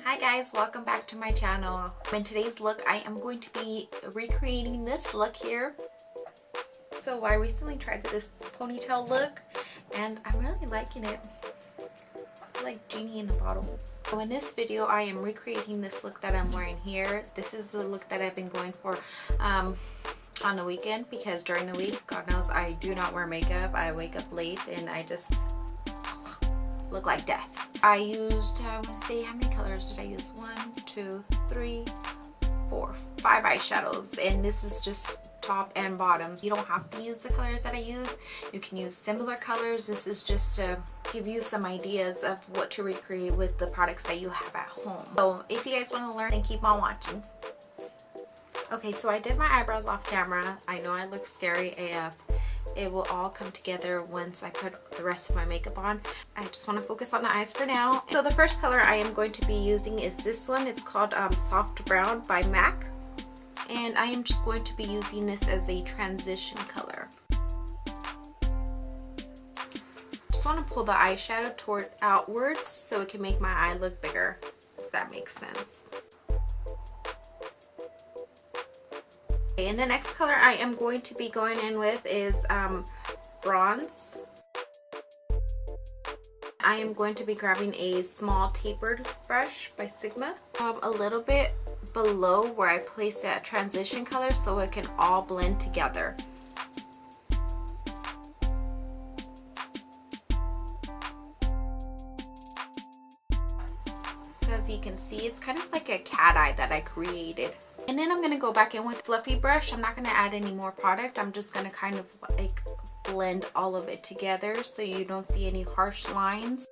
Hi guys, welcome back to my channel. In today's look, I am going to be recreating this look here. So I recently tried this ponytail look and I'm really liking it. I feel like Genie in a bottle. So in this video, I am recreating this look that I'm wearing here. This is the look that I've been going for on the weekend, because during the week, God knows, I do not wear makeup. I wake up late and I just look like death. I used, I want to say, how many colors did I use? 1, 2, 3, 4, 5 eyeshadows, and this is just top and bottoms. You don't have to use the colors that I use. You can use similar colors. This is just to give you some ideas of what to recreate with the products that you have at home. So if you guys want to learn, then keep on watching. Okay, so I did my eyebrows off camera. I know I look scary AF. It will all come together once I put the rest of my makeup on. I just want to focus on the eyes for now. So the first color I am going to be using is this one. It's called Soft Brown by MAC. And I am just going to be using this as a transition color. Just want to pull the eyeshadow outwards so it can make my eye look bigger, if that makes sense. Okay, and the next color I am going to be going in with is Bronze. I am going to be grabbing a small tapered brush by Sigma, a little bit below where I place that transition color so it can all blend together. So as you can see, it's kind of like a cat eye that I created. And then I'm going to go back in with fluffy brush. I'm not going to add any more product. I'm just going to kind of like blend all of it together so you don't see any harsh lines.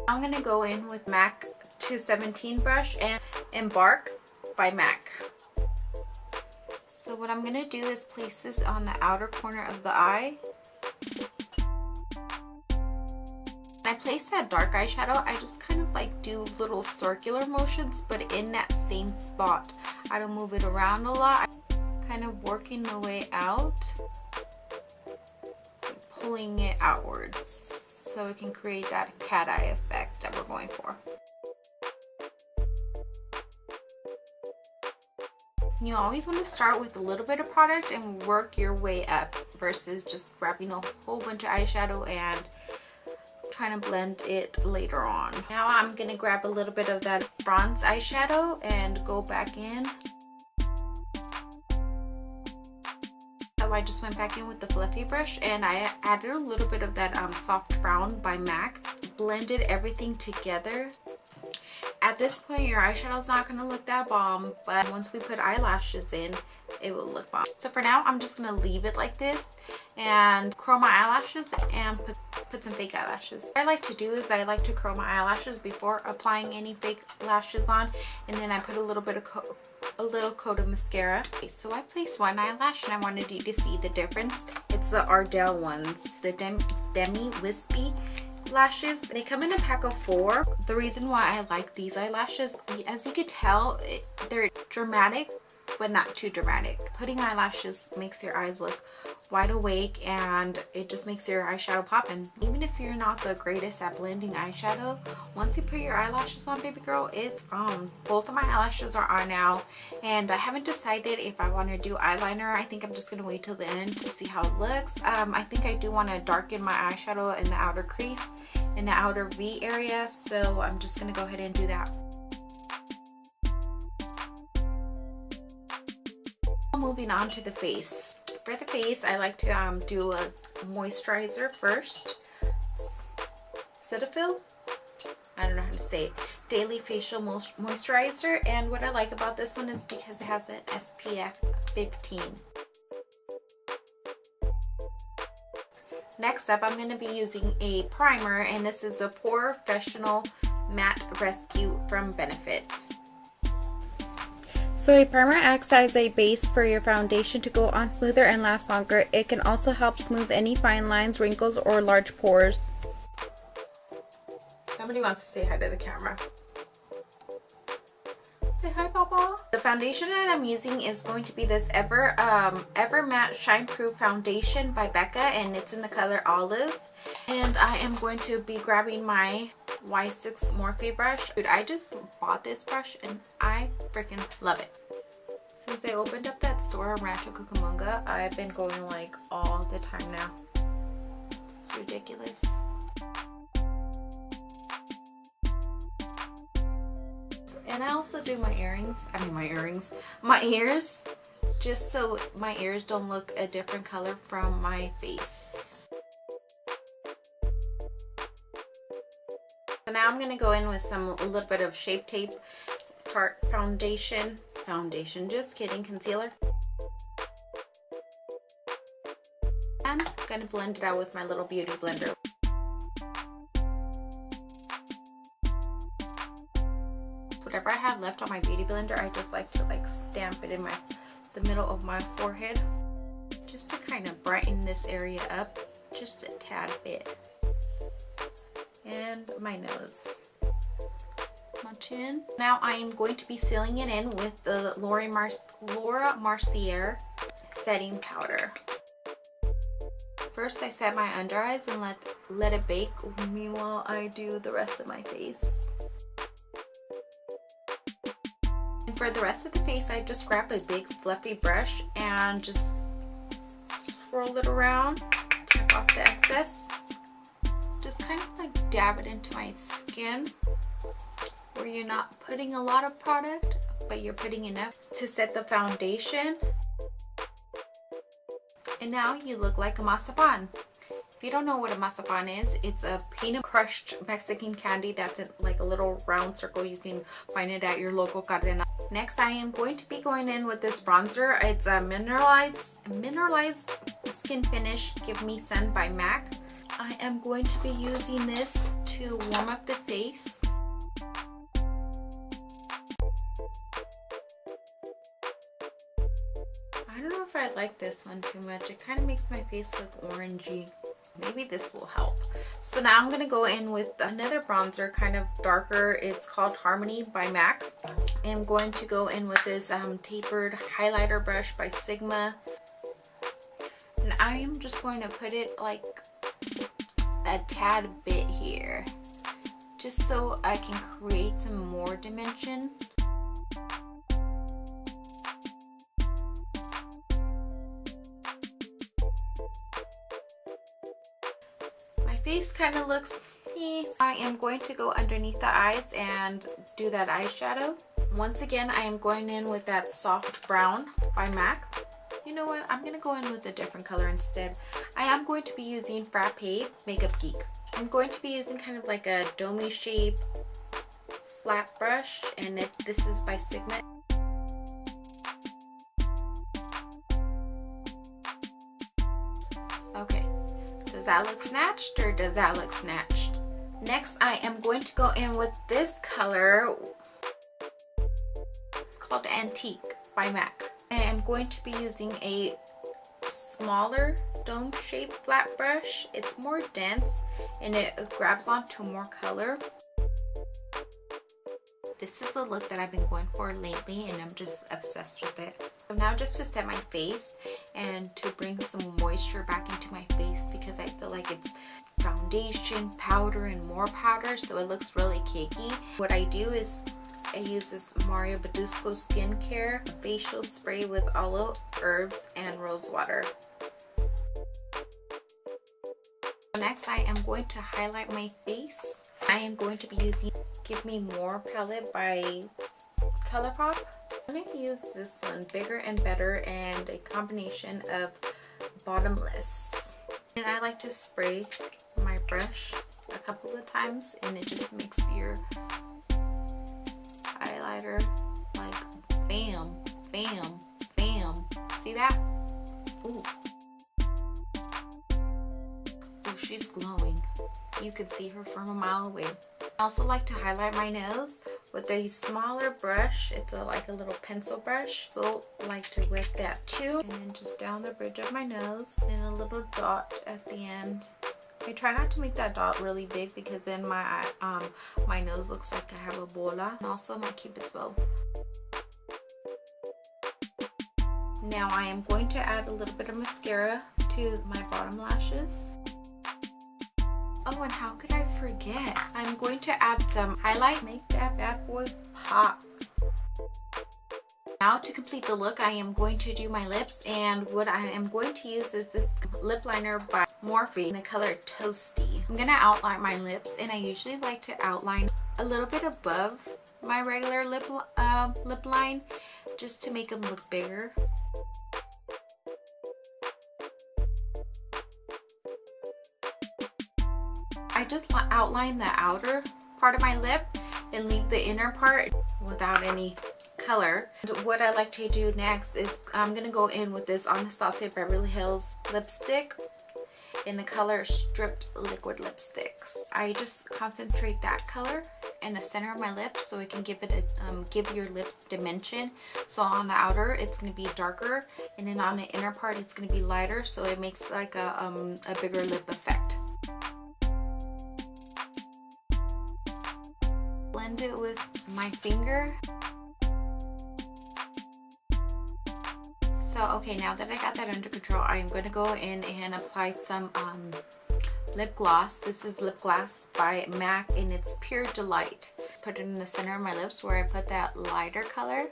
I'm going to go in with MAC 217 brush and Embark by MAC. So what I'm going to do is place this on the outer corner of the eye. I place that dark eyeshadow, I just kind of like do little circular motions, but in that same spot. I don't move it around a lot. I'm kind of working the way out, pulling it outwards so it can create that cat eye effect that we're going for. You always want to start with a little bit of product and work your way up versus just grabbing a whole bunch of eyeshadow and trying to blend it later on. Now I'm gonna grab a little bit of that bronze eyeshadow and go back in. So I just went back in with the fluffy brush and I added a little bit of that Soft Brown by MAC. Blended everything together. At this point, your eyeshadow's not gonna look that bomb, but once we put eyelashes in, it will look bomb. So for now, I'm just gonna leave it like this and curl my eyelashes and put some fake eyelashes. What I like to do is I like to curl my eyelashes before applying any fake lashes on, and then I put a little coat of mascara. Okay, so I placed one eyelash and I wanted you to see the difference. It's the Ardell ones, the Demi Wispy lashes. They come in a pack of 4. The reason why I like these eyelashes, as you could tell, they're dramatic but not too dramatic. Putting eyelashes makes your eyes look wide awake and it just makes your eyeshadow pop. And even if you're not the greatest at blending eyeshadow, once you put your eyelashes on, baby girl, it's on. Both of my eyelashes are on now and I haven't decided if I want to do eyeliner. I think I'm just going to wait till the end to see how it looks. I think I do want to darken my eyeshadow in the outer crease, in the outer V area, so I'm just going to go ahead and do that. Moving on to the face. For the face, I like to do a moisturizer first. Cetaphil? I don't know how to say it. Daily Facial Moisturizer. And what I like about this one is because it has an SPF 15. Next up, I'm going to be using a primer, and this is the Professional Matte Rescue from Benefit. So a primer acts as a base for your foundation to go on smoother and last longer. It can also help smooth any fine lines, wrinkles, or large pores. Somebody wants to say hi to the camera. Say hi, Papa. The foundation that I'm using is going to be this Ever Matte Shine Proof Foundation by Becca, and it's in the color Olive. And I am going to be grabbing my Y6 Morphe brush. Dude, I just bought this brush and I freaking love it. Since I opened up that store in Rancho Cucamonga, I've been going like all the time now. It's ridiculous. And I also do my earrings, my ears, just so my ears don't look a different color from my face. So now I'm gonna go in with a little bit of Shape Tape Tarte foundation, just kidding, concealer. And I'm gonna blend it out with my little beauty blender. Whatever I have left on my beauty blender, I just like to stamp it in the middle of my forehead, just to kind of brighten this area up just a tad bit. And my nose, my chin. Now I am going to be sealing it in with the Laura Mercier setting powder. First I set my under eyes and let it bake. Meanwhile I do the rest of my face. And for the rest of the face, I just grab a big fluffy brush and just swirl it around, tap off the excess. Just kind of dab it into my skin where you're not putting a lot of product, but you're putting enough to set the foundation. And now you look like a mazapan. If you don't know what a mazapan is, it's a peanut crushed Mexican candy that's in a little round circle. You can find it at your local cadena. Next, I am going to be going in with this bronzer. It's a mineralized skin finish, Give Me Sun by MAC. I am going to be using this to warm up the face. I don't know if I like this one too much. It kind of makes my face look orangey. Maybe this will help. So now I'm going to go in with another bronzer, kind of darker. It's called Harmony by MAC. I'm going to go in with this tapered highlighter brush by Sigma. And I am just going to put it a tad bit here, just so I can create some more dimension. Face kind of looks I am going to go underneath the eyes and do that eyeshadow. Once again, I am going in with that soft brown by MAC. You know what? I'm going to go in with a different color instead. I am going to be using Frappe Makeup Geek. I'm going to be using kind of like a domey shape flat brush, and this is by Sigma. Okay. Does that look snatched or does that look snatched? Next, I am going to go in with this color. It's called Antique by MAC. I am going to be using a smaller dome-shaped flat brush. It's more dense and it grabs onto more color. This is the look that I've been going for lately and I'm just obsessed with it. So now just to set my face and to bring some moisture back into my face, because I feel like it's foundation, powder, and more powder, so it looks really cakey. What I do is I use this Mario Badescu Skincare facial spray with aloe, herbs, and rose water. Next, I am going to highlight my face. I am going to be using Give Me More palette by ColourPop. I'm going to use this one, Bigger and Better, and a combination of Bottomless. And I like to spray my brush a couple of times, and it just makes your highlighter like bam, bam, bam. See that? Ooh. Ooh, she's glowing. You can see her from a mile away. I also like to highlight my nose with a smaller brush. It's like a little pencil brush. So I like to whip that too. And then just down the bridge of my nose and a little dot at the end. I try not to make that dot really big because then my nose looks like I have a bola. And also my cupid's bow. Now I am going to add a little bit of mascara to my bottom lashes. Oh, and how could I forget? I'm going to add some highlight. Make that bad boy pop. Now to complete the look, I am going to do my lips, and what I am going to use is this lip liner by Morphe in the color Toasty. I'm going to outline my lips, and I usually like to outline a little bit above my regular lip line just to make them look bigger. I just outline the outer part of my lip and leave the inner part without any color. What I like to do next is I'm gonna go in with this Anastasia Beverly Hills lipstick in the color Stripped Liquid Lipsticks. I just concentrate that color in the center of my lips so it can give it a give your lips dimension. So on the outer it's gonna be darker, and then on the inner part it's gonna be lighter, so it makes like a bigger lip effect. Blend it with my finger. So okay, now that I got that under control, I am going to go in and apply some lip gloss. This is lip gloss by MAC, and it's Pure Delight. Put it in the center of my lips where I put that lighter color.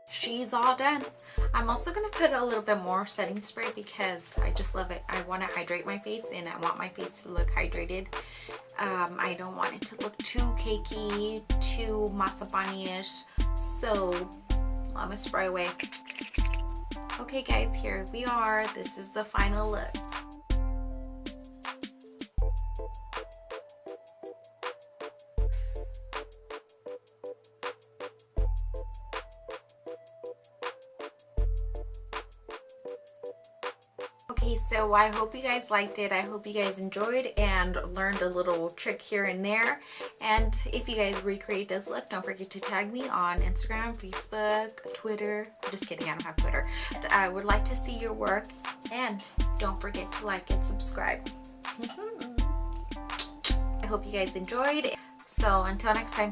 She's all done. I'm also going to put a little bit more setting spray because I just love it. I want to hydrate my face, and I want my face to look hydrated. I don't want it to look too cakey, too masabani-ish. So let me spray away. Okay guys, here we are. This is the final look. Okay, so I hope you guys liked it. I hope you guys enjoyed and learned a little trick here and there. And if you guys recreate this look, don't forget to tag me on Instagram, Facebook, Twitter. Just kidding, I don't have Twitter. But I would like to see your work, and don't forget to like and subscribe. I hope you guys enjoyed. So until next time.